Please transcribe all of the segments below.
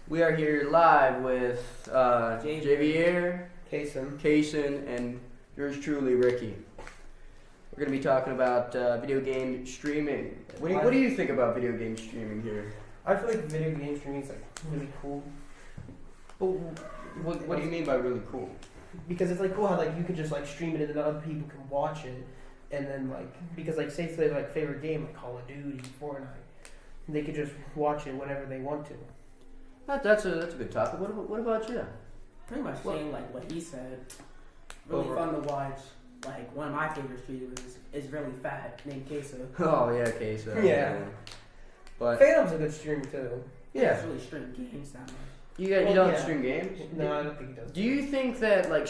We are here live with Jayvier, Kasen, and yours truly, Ricky. We're going to be talking about video game streaming. What do you think about video game streaming here? I feel like video game streaming is like really cool. What do you mean by really cool? Because it's like cool how like you could just like stream it and then other people can watch it, and then like because like say it's their like favorite game like Call of Duty, Fortnite, they could just watch it whenever they want to. That's a good topic. What about you? Pretty much saying like what he said. Really fun to watch. Like one of my favorite streamers is really fat, named Kasen. Oh yeah, Kasen. Yeah. But Phantom's a good streamer too. He doesn't really stream games that much. You don't stream games? No, I don't think he does. Do you think that like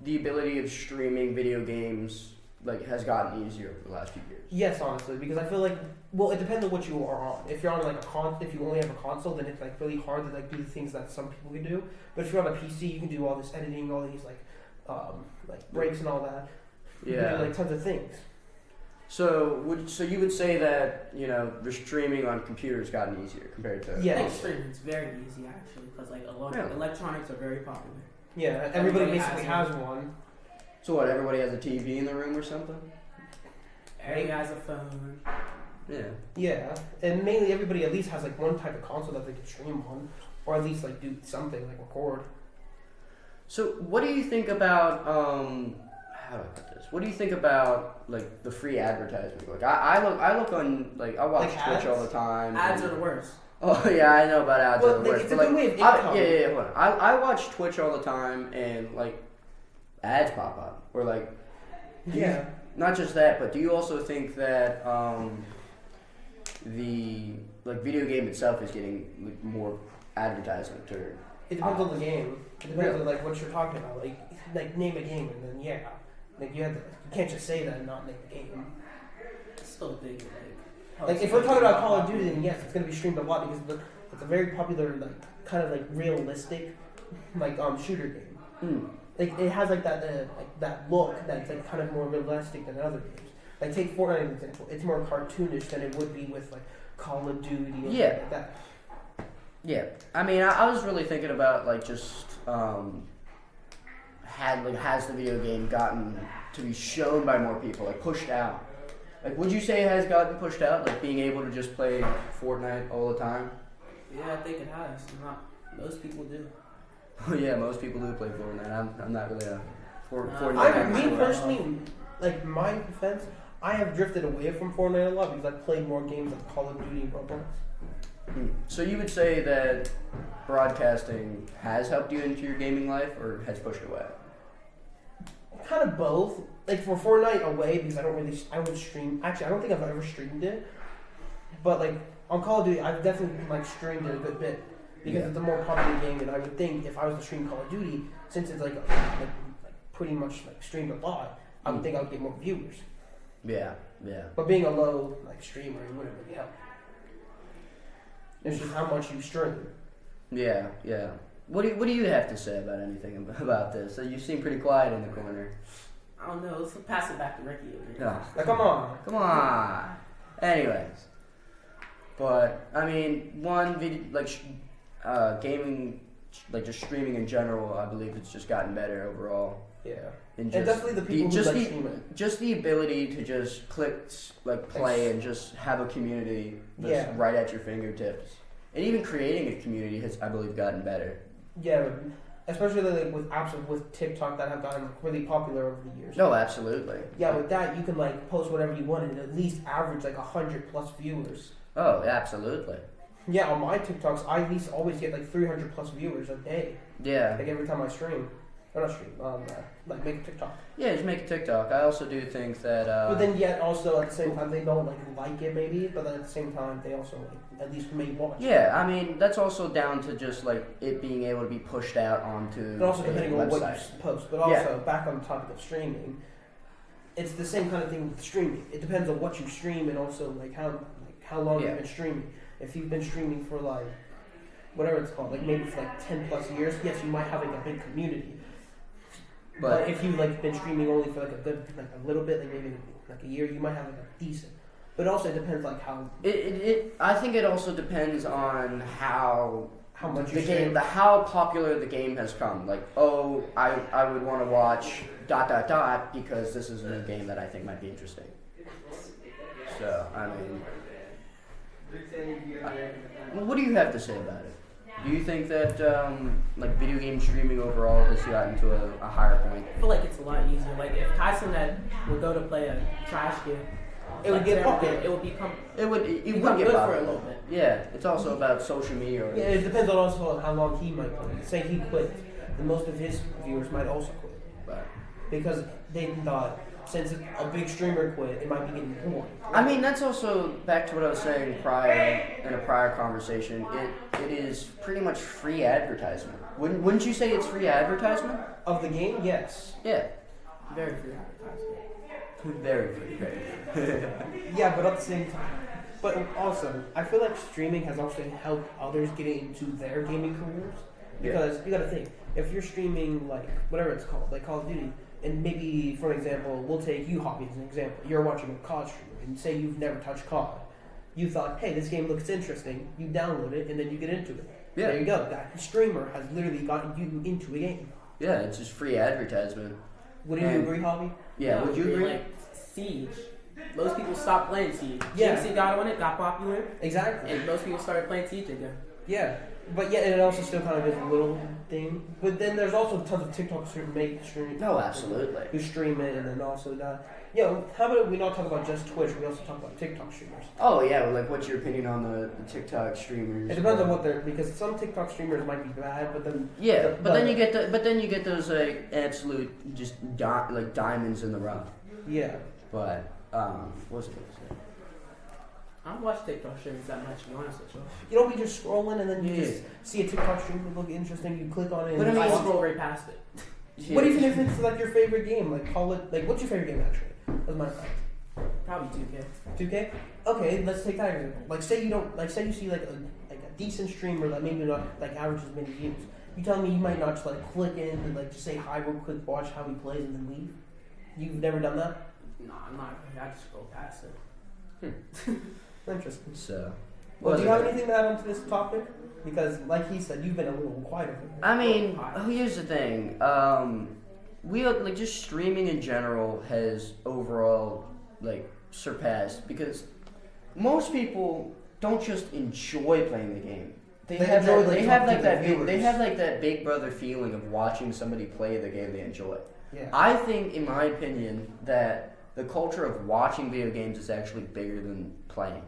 the ability of streaming video games like has gotten easier over the last few years? Yes, honestly, because I feel like it depends on what you are on. If you're on like if you only have a console, then it's like really hard to like do the things that some people can do. But if you're on a PC, you can do all this editing, all these like breaks and all that. You can do like tons of things. So you would say that the streaming on computers gotten easier compared to Streaming's very easy actually because like electronics are very popular. Yeah, everybody basically has one. So what? Everybody has a TV in the room or something? Everybody has a phone. Yeah. Yeah, and mainly everybody at least has like one type of console that they can stream on, or at least like do something like record. So what do you think about how do I put this? What do you think about like the free advertising? Like I look on like I watch like Twitch all the time. Ads are the worst. Oh yeah, I know about ads are the worst. It's a good way of income. Hold on. I watch Twitch all the time and like ads pop up or like not just that, but do you also think that the like video game itself is getting like, more advertisement or it depends on the game. It depends on like what you're talking about. Like name a game and then like you can't just say that and not name a game. It's still big like if we're talking about Call of Duty, then yes, it's gonna be streamed a lot because it's a very popular like kind of like realistic like shooter game. Like it has like that look that's like kind of more realistic than other games. Like take Fortnite as an example. It's more cartoonish than it would be with like Call of Duty or something like that. Yeah. I mean I was really thinking about like just has the video game gotten to be shown by more people, like pushed out? Like would you say it has gotten pushed out, like being able to just play Fortnite all the time? Yeah, I think it has. Most people do. Oh yeah, most people do play Fortnite. I'm not really a Fortnite. Me personally, like my defense, I have drifted away from Fortnite a lot because I've played more games like Call of Duty and Roblox. So you would say that broadcasting has helped you into your gaming life or has pushed away? Kind of both. Like for Fortnite away because I don't stream. Actually, I don't think I've ever streamed it. But like on Call of Duty, I've definitely like streamed it a good bit. Because it's a more popular game, and I would think if I was to stream Call of Duty, since it's like pretty much like streamed a lot, I would think I would get more viewers. Yeah. But being a low like streamer, it wouldn't really help. It's just how much you stream. Yeah. What do you have to say about anything about this? So you seem pretty quiet in the corner. I don't know. Let's pass it back to Ricky over here. No. Now, come on. Anyways, but I mean, one video gaming, like just streaming in general, I believe it's just gotten better overall. Yeah. And definitely the people who like streaming. Just the ability to just click, like play and just have a community that's right at your fingertips. And even creating a community has, I believe, gotten better. Yeah, especially like with apps with TikTok that have gotten really popular over the years. No, absolutely. Yeah, with that you can like post whatever you want and at least average like 100+ viewers. Oh, absolutely. Yeah, on my TikToks, I at least always get like 300+ viewers a day. Yeah. Like every time I stream. Or not stream, like make a TikTok. Yeah, just make a TikTok. I also do think that... but then yet also at the same time, they don't like it maybe, but then at the same time, they also like at least may watch. Yeah, I mean, that's also down to just like it being able to be pushed out onto and also depending on what you post. But also, back on the topic of streaming, it's the same kind of thing with streaming. It depends on what you stream and also like how long you've been streaming. If you've been streaming for like whatever it's called, like maybe for like 10+ years, yes, you might have like a big community. But if you like been streaming only for like a little bit, like maybe like a year, you might have like a decent. But also it depends like how. I think it also depends on how how much you the stream. game, how popular the game has come. Like, I would want to watch ... because this is a new game that I think might be interesting. So, I mean, what do you have to say about it? Do you think that like video game streaming overall has gotten to a higher point? I feel like it's a lot easier. Like if Kasen would go to play a trash game, It would get popular. It would become. It would become get good popular for a little bit. Yeah, it's also about social media. Yeah, it depends on also on how long he might play. Say he quit, then most of his viewers might also quit. But, Because they thought, since a big streamer quit, it might be getting boring. I mean, that's also back to what I was saying in a prior conversation. It is pretty much free advertisement. Wouldn't you say it's free advertisement? Of the game, yes. Yeah. Very free advertisement. Very free. Yeah, but at the same time. But also, I feel like streaming has also helped others get into their gaming careers. Because you gotta think, if you're streaming, like, whatever it's called, like Call of Duty, and maybe, for example, we'll take you, Hobby, as an example. You're watching a COD streamer, and say you've never touched COD. You thought, hey, this game looks interesting. You download it, and then you get into it. Yeah. There you go. That streamer has literally gotten you into a game. Yeah, it's just free advertisement. Wouldn't you agree, Hobby? Yeah, would you agree? Like Siege. Most people stopped playing Siege. Yeah. GMC got on it, got popular, Exactly. and most people started playing Siege again. Yeah. But yeah, and it also still kind of is a little thing. But then there's also tons of TikTok stream. No, absolutely. Who stream it and then also that. Yeah, how about we not talk about just Twitch? We also talk about TikTok streamers. Oh yeah, like what's your opinion on the TikTok streamers? It depends on what they're, because some TikTok streamers might be bad, but then then you get those like absolute just like diamonds in the rough. yeah. But what was it gonna say? I don't watch TikTok streamers that much, to be honest with you. You don't be just scrolling and then you just see a TikTok stream that look interesting. You click on it. But and I mean, I scroll right past it. what even if it's like your favorite game? Like call it like what's your favorite game actually? As my fact. Probably 2K. 2K? Okay, let's take that example. Like say you don't like say you see like a decent streamer that maybe not like averages many views. You tell me you might not just like click in and like just say hi real quick, watch how he plays and then leave? You've never done that? No, I'm not. I just scroll past it. Interesting. So, Well, do you have anything to add on to this topic? Because like he said, you've been a little quieter. I mean, here's the thing. We like just streaming in general has overall like surpassed because most people don't just enjoy playing the game. They have like that Big Brother feeling of watching somebody play the game they enjoy. Yeah. I think, in my opinion, that the culture of watching video games is actually bigger than playing.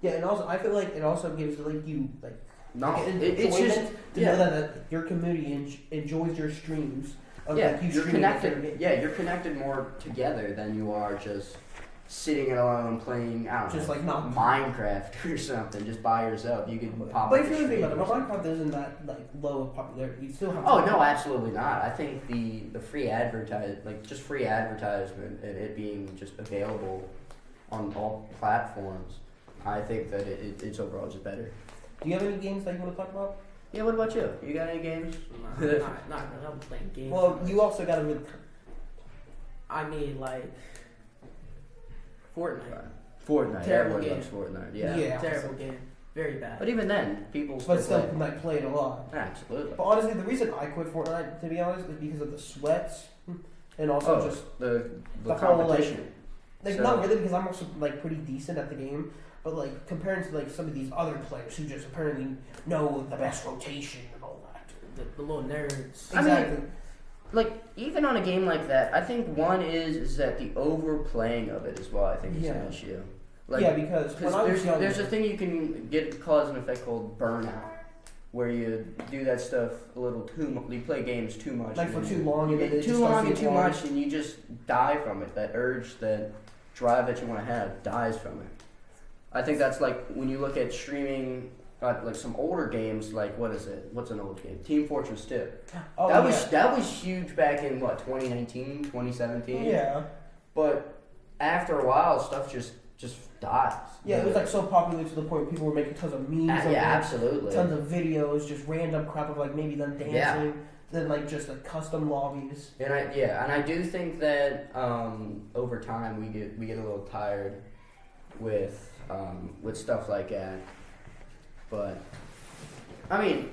Yeah, and also I feel like it also gives like you like it's just to know that your community enjoys your streams. Of, like, you're connected. Yeah, you're connected more together than you are just sitting alone playing. I don't know, just like not Minecraft or something, just by yourself. You can pop. But if you think about it, Minecraft isn't that like low of popularity. You still have. Oh no, absolutely not. I think the free free advertisement and it being just available on all platforms. I think that it's overall just better. Do you have any games that you want to talk about? Yeah, what about you? You got any games? Not really. I'm playing games. Well, you also got to. I mean, like Fortnite. Fortnite. Terrible Everyone game. loves Fortnite. Yeah. Terrible game. Very bad. But even then, people But still, might play it a lot. Absolutely. But honestly, the reason I quit Fortnite, to be honest, is because of the sweats, and also just the whole, competition. like So- not really because I'm also like pretty decent at the game, but like compared to like some of these other players who just apparently know the best rotation and all that. The little nerds. I mean, Exactly. Like even on a game like that, I think one is that the overplaying of it is what I think is an issue. Like, yeah, because when I was younger, there's a thing you can cause an effect called burnout, where you do that stuff a little too much. You play games too much, like for too long, and then it too just long starts and to too get much, and you just die from it. That urge, that drive that you want to have, dies from it. I think that's like when you look at streaming, like some older games, like what is it? What's an old game? Team Fortress 2. Oh, That was huge back in what 2019, 2017. Yeah. But after a while, stuff just dies. Yeah, it was like so popular to the point where people were making tons of memes. Of it, absolutely. Tons of videos, just random crap of like maybe them dancing, Yeah. then like just like custom lobbies. And I do think that over time we get a little tired with stuff like that. But I mean,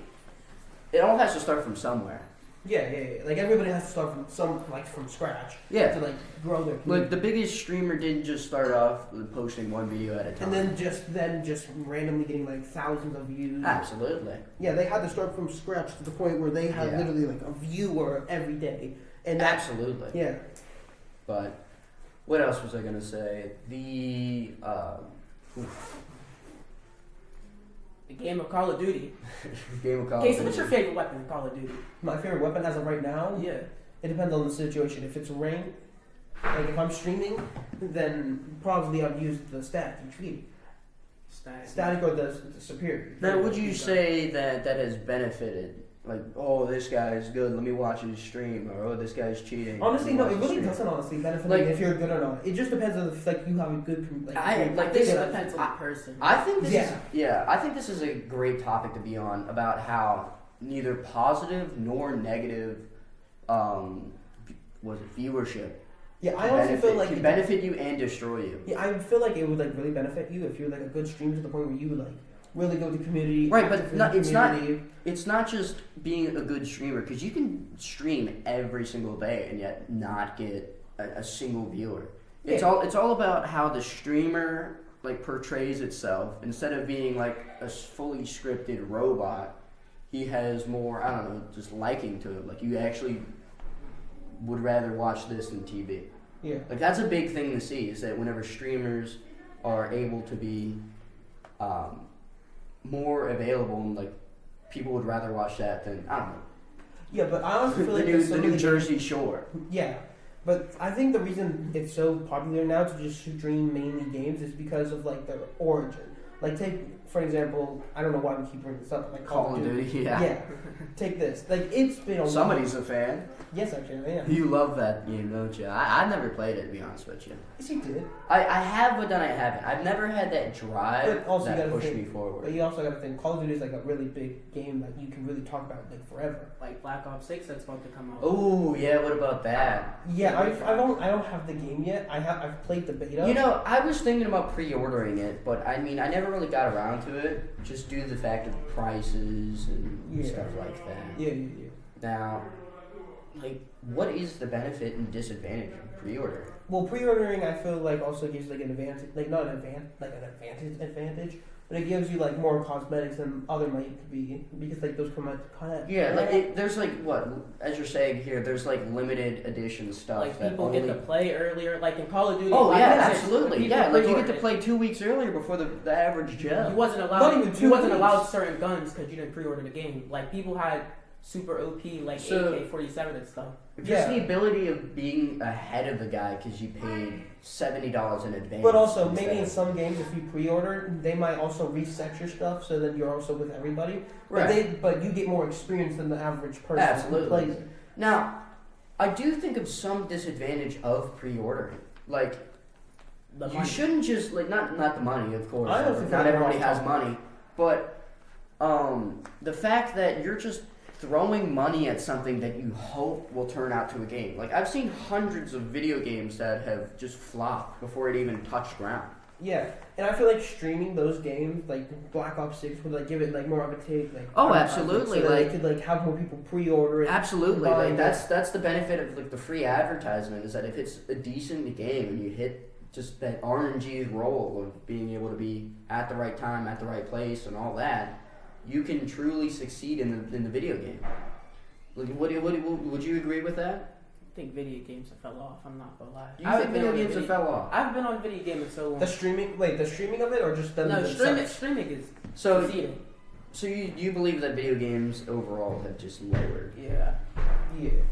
it all has to start from somewhere. Yeah. Like everybody has to start from scratch. Yeah. To like grow their community. Like the biggest streamer didn't just start off with posting one video at a time. And then just randomly getting like thousands of views. Absolutely. Yeah, they had to start from scratch to the point where they had literally like a viewer every day. And absolutely. Yeah. But what else was I gonna say? The game of Call of Duty. Game of Call of Duty. Kasen, what's your favorite weapon in Call of Duty? My favorite weapon as of right now? Yeah. It depends on the situation. If it's rain, like if I'm streaming, then probably I'd use the static HP. Static or the superior. Now, would you say that has benefited? Like, oh, this guy's good, let me watch his stream, or oh, this guy's cheating. Honestly, no, it really doesn't honestly benefit like, if you're good or not. It just depends on if like you have a good it depends on the person. I think this is a great topic to be on, about how neither positive nor negative viewership. Yeah, I also feel like can benefit you and destroy you. Yeah, I feel like it would like really benefit you if you're like a good streamer to the point where you would like really go to the community. Right, but it's not just being a good streamer, because you can stream every single day and yet not get a single viewer. It's all about how the streamer like portrays itself. Instead of being like a fully scripted robot, he has more, I don't know, just liking to it. Like you actually would rather watch this than TV. Yeah. Like that's a big thing to see, is that whenever streamers are able to be more available, and like people would rather watch that than, I don't know. Yeah, but I honestly feel like the New Jersey Shore. Yeah. But I think the reason it's so popular now to just stream mainly games is because of like their origin. Like take for example, I don't know why we keep bringing this up, like Call of Duty. Yeah. Take this. Like it's been a Somebody's a fan. Yes, actually, I am. You love that game, don't you? I never played it, to be honest with you. Yes, you did. I have, but then I haven't. I've never had that drive that pushed me forward. But you also got to think, Call of Duty is like a really big game that you can really talk about like forever. Like Black Ops 6 that's about to come out. Oh yeah, what about that? Yeah, I don't have the game yet. I've played the beta. You know, I was thinking about pre-ordering it, but I mean, I never really got around to it, just due to the fact of the prices and stuff like that. Yeah. Now, like, what is the benefit and disadvantage of pre-ordering? Well, pre-ordering I feel like also gives like an advantage, like not an advantage, but it gives you like more cosmetics than other might be, because like those come out kind of. Yeah, like there's like what, as you're saying here, there's like limited edition stuff. Like people get to play earlier, like in Call of Duty. Oh yeah, absolutely. Yeah, like you get to play 2 weeks earlier before the average Joe. You wasn't allowed certain guns because you didn't pre-order the game. Like people had super OP like AK-47 and stuff. Just the ability of being ahead of the guy because you paid $70 in advance. But also, maybe in some games, if you pre-order, they might also reset your stuff, so then you're also with everybody. Right. But you get more experience than the average person Absolutely. who plays it. Now, I do think of some disadvantage of pre-ordering. Like, you shouldn't just, like, not the money, of course. I don't think not everybody has money. But the fact that you're just throwing money at something that you hope will turn out to a game. Like, I've seen hundreds of video games that have just flopped before it even touched ground. Yeah, and I feel like streaming those games, like Black Ops 6, would like give it like more of a take. Like, absolutely. So like, they could like have more people pre-order it. Absolutely. Like that's the benefit of like the free advertisement, is that if it's a decent game and you hit just that RNG's role of being able to be at the right time, at the right place, and all that, you can truly succeed in the video game. Like, would you agree with that? I think video games have fell off. I'm not gonna lie. You think video games have fell off? I've been on video games so long. The streaming of it, or just them? No, streaming is succeeding. So you believe that video games overall have just lowered? Yeah.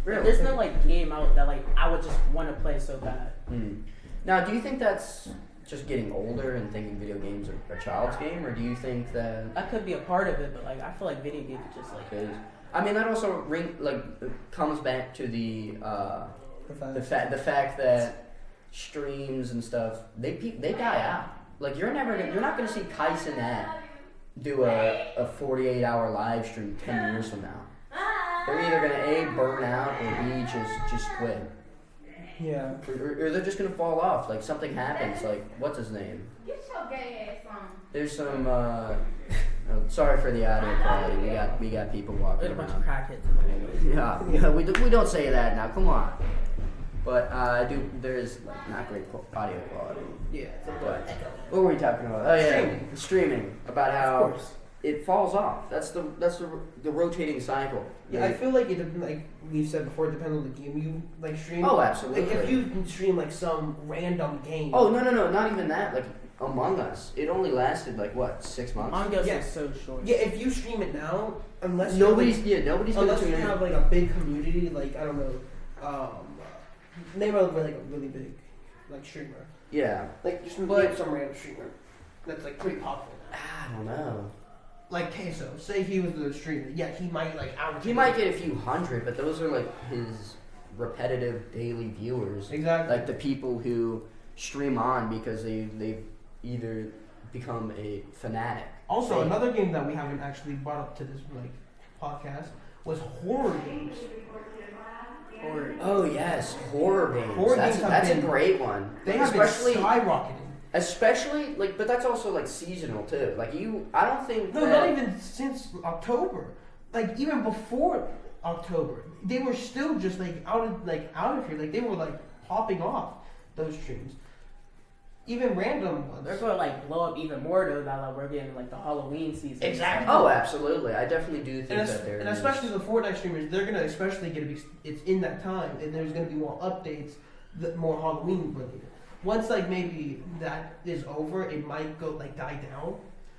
Really? There's no like game out that like I would just want to play so bad. Now, do you think that's just getting older and thinking video games are a child's game, or do you think that could be a part of it? But like I feel like video games are just like. I mean, that also comes back to the fact that streams and stuff they die out. Like you're not gonna see Kasen do a 48-hour live stream 10 years from now. They're either gonna A, burn out, or B, just quit. Yeah. Or they're just gonna fall off. Like something happens. Like what's his name? Get your gay ass on. There's some Sorry for the audio quality. We got people walking There's a bunch around. of crackheads. Yeah, we don't say that now. Come on. But there's like not great audio quality. Yeah. But what were we talking about? Oh yeah, streaming. About how it falls off. That's the rotating cycle. Yeah, I feel like like we've said before, it depends on the game you like stream. Oh, absolutely. Like if you stream like some random game. Oh no, not even that. Like Among Us, it only lasted like what 6 months. Among Us is so short. Yeah, if you stream it now, unless nobody's unless gonna you have like a big community, like I don't know, name a really big like streamer. Yeah, like just some random streamer that's like pretty popular. I don't know. Like Kasen, say he was the streamer. Yeah, he might like average. He might get a few hundred, but those are like his repetitive daily viewers. Exactly. Like the people who stream on because they've either become a fanatic. Also, another game that we haven't actually brought up to this like podcast was horror games. Oh yes, horror games. Horror games That's a great one. They have been skyrocketing. Especially but that's also like seasonal too. Like I don't think. No, not even since October. Like even before October, they were still just like out of here. Like they were like popping off those streams. Even random ones. They're gonna like blow up even more though now that we're getting like the Halloween season. Exactly. Oh, absolutely. I definitely do think that there and especially the Fortnite streamers, they're gonna especially it's in that time, and there's gonna be more updates, more Halloween related. Once like maybe that is over, it might go like die down,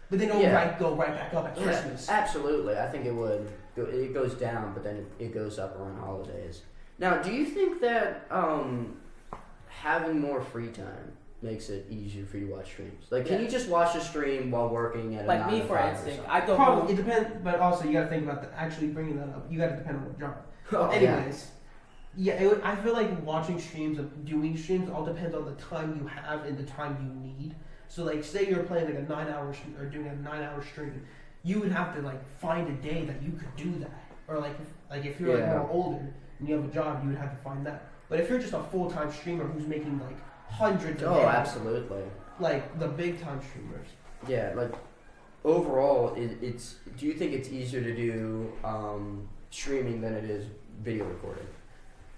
but then go right back up at Christmas. Absolutely, I think it would. It goes down, but then it goes up around holidays. Now, do you think that having more free time makes it easier for you to watch streams? Like, can you just watch a stream while working at like a 9 me to for 5 or instance? something? I go Probably home. it depends, but also you got to think about actually bringing that up. You got to depend on what job. Oh, Anyways. Yeah, I feel like watching streams and doing streams all depends on the time you have and the time you need. So like, say you're playing like a 9-hour or doing a 9-hour stream, you would have to like find a day that you could do that. Or like if you're like more older and you have a job, you would have to find that. But if you're just a full-time streamer who's making like hundreds of absolutely. Like the big time streamers. Yeah, like overall, it's. Do you think it's easier to do streaming than it is video recording?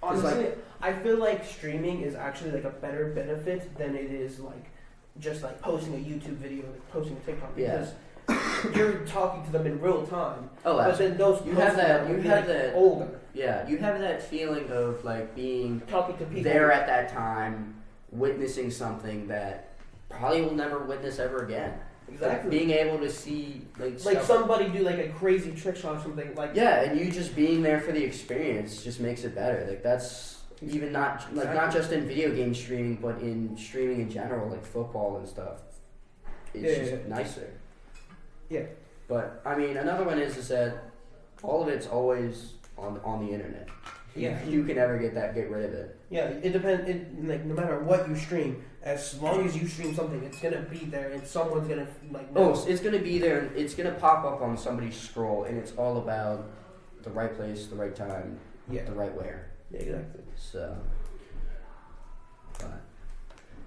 Honestly, I feel like streaming is actually like a better benefit than it is like just like posting a YouTube video and posting a TikTok because you're talking to them in real time. Oh, but then those you have that older. Yeah, you have that feeling of like being talking to people there at that time, witnessing something that probably will never witness ever again. Exactly. Like being able to see like somebody do like a crazy trick shot or something like. Yeah, and you just being there for the experience just makes it better. Like that's even not not just in video game streaming, but in streaming in general, like football and stuff. It's just nicer. Yeah. But I mean, another one is that all of it's always on the internet. Yeah. You can never get rid of it. Yeah, it depends. Like no matter what you stream, as long as you stream something, it's gonna be there, and someone's gonna like. Know. Oh, it's gonna be there, and it's gonna pop up on somebody's scroll, and it's all about the right place, the right time, the right where. Yeah, exactly. So, but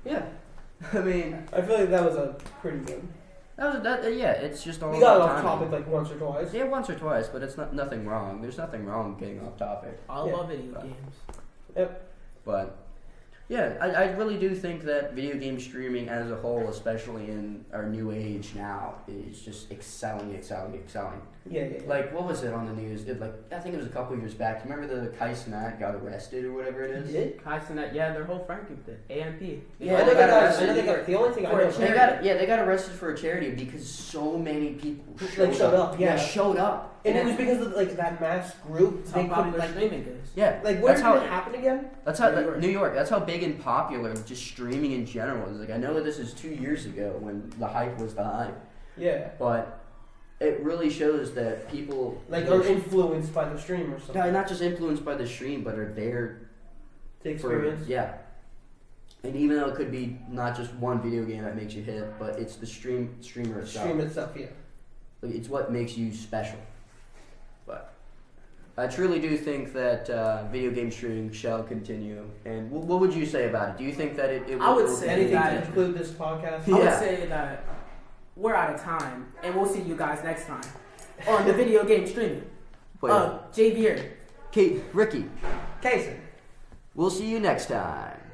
yeah, I mean, I feel like that was a pretty good. It's just all. We got about off timing. topic like once or twice. Yeah, once or twice, but it's nothing wrong. There's nothing wrong getting off topic. I love video games. Yep. But yeah, I really do think that video game streaming as a whole, especially in our new age now, is just excelling. Yeah. Like, what was it on the news? I think it was a couple years back. You remember the Kasen got arrested or whatever it is? Did? Kasen, their whole friend group did. AMP. Yeah, they got arrested. The only thing I know. They got arrested for a charity because so many people showed up. Yeah, showed up. And it was because of like that mass group. They couldn't like streaming is. Yeah, like where did it happen again? That's how New York. That's how big and popular just streaming in general is. Like I know that this is 2 years ago when the hype was the hype. Yeah, but it really shows that people are influenced by the stream or something. No, not just influenced by the stream, but are there to experience. And even though it could be not just one video game that makes you hit, but it's the streamer itself. Stream itself, yeah. Like, it's what makes you special. But I truly do think that video game streaming shall continue. And what would you say about it? Do you think that it I would say anything that to include this podcast? I would say that we're out of time, and we'll see you guys next time on the video game streaming. Jayvier. Kate, Ricky. Kasen. We'll see you next time.